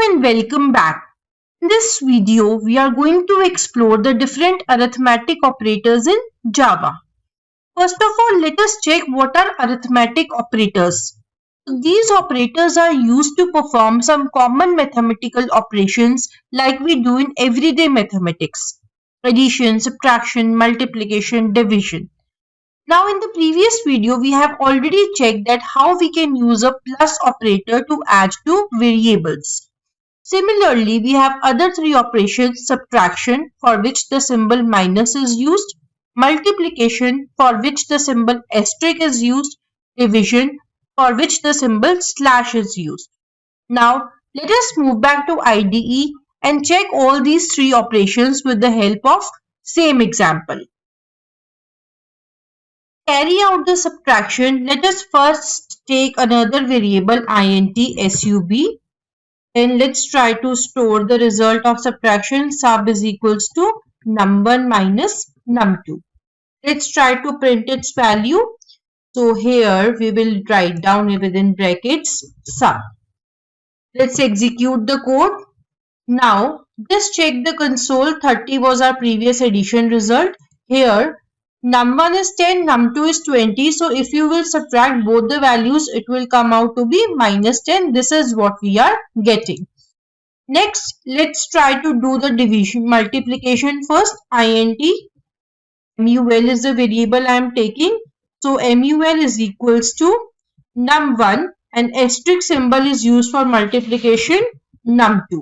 and welcome back. In this video, we are going to explore the different arithmetic operators in Java. First of all, let us check what are arithmetic operators. These operators are used to perform some common mathematical operations like we do in everyday mathematics: addition, subtraction, multiplication, division. Now in the previous video, we have already checked that how we can use a plus operator to add to variables. Similarly, we have other three operations: subtraction, for which the symbol minus is used; multiplication, for which the symbol asterisk is used; division, for which the symbol slash is used. Now let us move back to IDE and check all these three operations with the help of same example. Carry out the subtraction, let us first take another variable int sub. Then let's try to store the result of subtraction. Sub is equals to num1 minus num2. Let's try to print its value. So here we will write down within brackets sub. Let's execute the code. Now just check the console. 30 was our previous addition result. Here num1 is 10, num2 is 20. So if you will subtract both the values, it will come out to be minus 10. This is what we are getting. Next, let's try to do the division, multiplication first. Int mul is the variable I am taking. So mul is equals to num1 and asterisk symbol is used for multiplication, num2.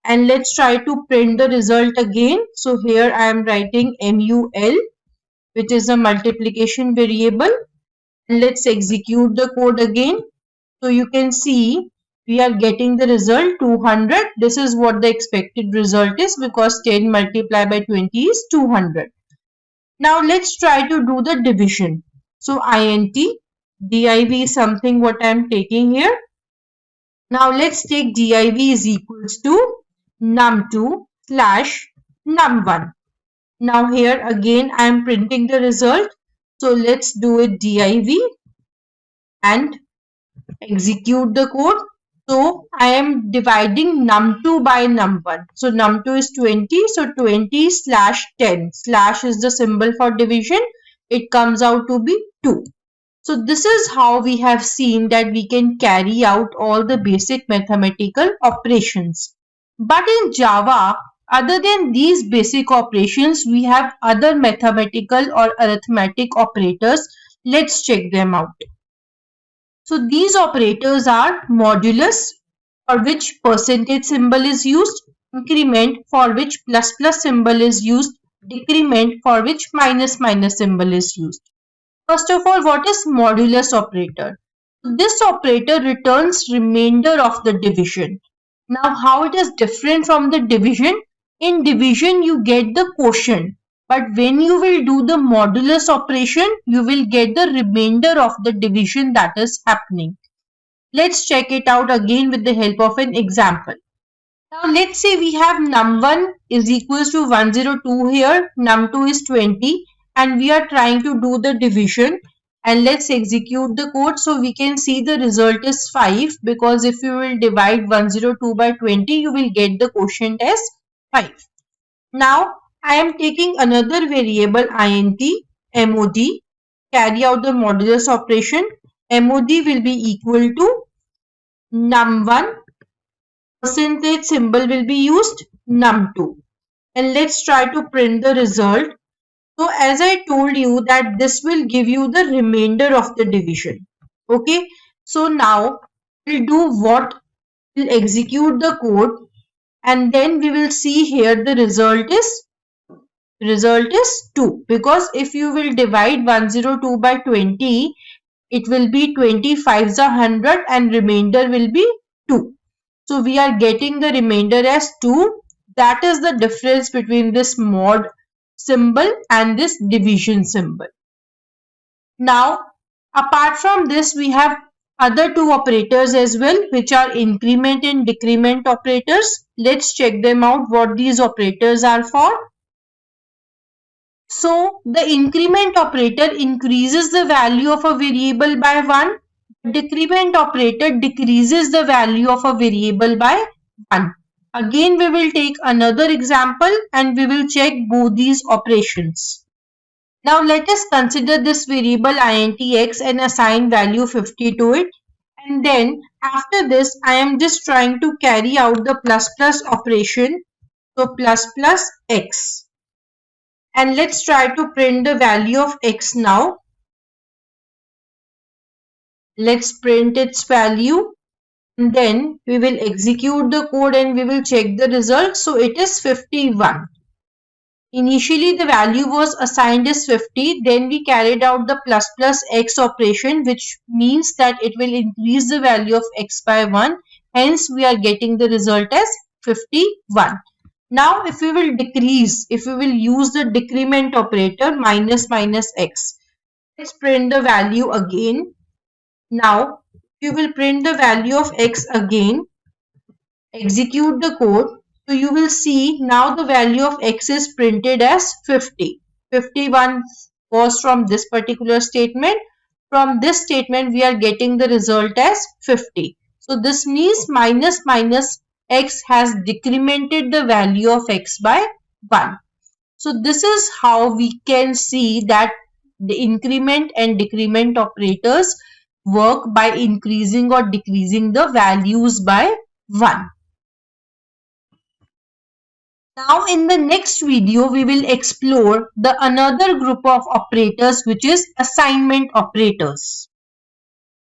And let's try to print the result again. So here I am writing mul, which is a multiplication variable, and let's execute the code again. So you can see we are getting the result 200. This is what the expected result is because 10 multiplied by 20 is 200. Now let's try to do the division. So int div is something what I am taking here. Now let's take div is equals to num2 slash num1. Now here again I am printing the result. So let's do it div and execute the code. So I am dividing num2 by num1. So num2 is 20. So 20 slash 10. Slash is the symbol for division. It comes out to be 2. So this is how we have seen that we can carry out all the basic mathematical operations. But in Java, other than these basic operations, we have other mathematical or arithmetic operators. Let's check them out. So these operators are modulus, for which percentage symbol is used; increment, for which plus symbol is used; decrement, for which minus symbol is used. First of all, what is modulus operator? This operator returns remainder of the division. Now how it is different from the division? In division you get the quotient, but when you will do the modulus operation, you will get the remainder of the division that is happening. Let's check it out again with the help of an example. Now let's say we have num1 is equals to 102 here, num2 is 20, and we are trying to do the division. And let's execute the code. So we can see the result is 5 because if you will divide 102 by 20, you will get the quotient as 5. Now I am taking another variable int mod, carry out the modulus operation. Mod will be equal to num1, percentage symbol will be used, num2. And let's try to print the result. So as I told you that this will give you the remainder of the division. Okay. So now we'll do what? We'll execute the code and then we will see here the result is 2, because if you will divide 102 by 20, it will be 25 is 100 and remainder will be 2. So we are getting the remainder as 2. That is the difference between this mod symbol and this division symbol. Now apart from this, we have other two operators as well, which are increment and decrement operators. Let's check them out, what these operators are for. So the increment operator increases the value of a variable by 1. Decrement operator decreases the value of a variable by 1. Again, we will take another example and we will check both these operations. Now let us consider this variable int x and assign value 50 to it. And then after this, I am just trying to carry out the plus plus operation. So plus plus x. And let's try to print the value of x now. Let's print its value. And then we will execute the code and we will check the result. So it is 51. Initially the value was assigned as 50, then we carried out the plus plus x operation, which means that it will increase the value of x by 1. Hence we are getting the result as 51. Now if we will decrease, if we will use the decrement operator minus minus x, let's print the value again. Now we will print the value of x again, execute the code. So you will see now the value of x is printed as 50. 51 was from this particular statement. From this statement we are getting the result as 50. So this means minus minus x has decremented the value of x by 1. So this is how we can see that the increment and decrement operators work by increasing or decreasing the values by 1. Now in the next video, we will explore the another group of operators, which is assignment operators.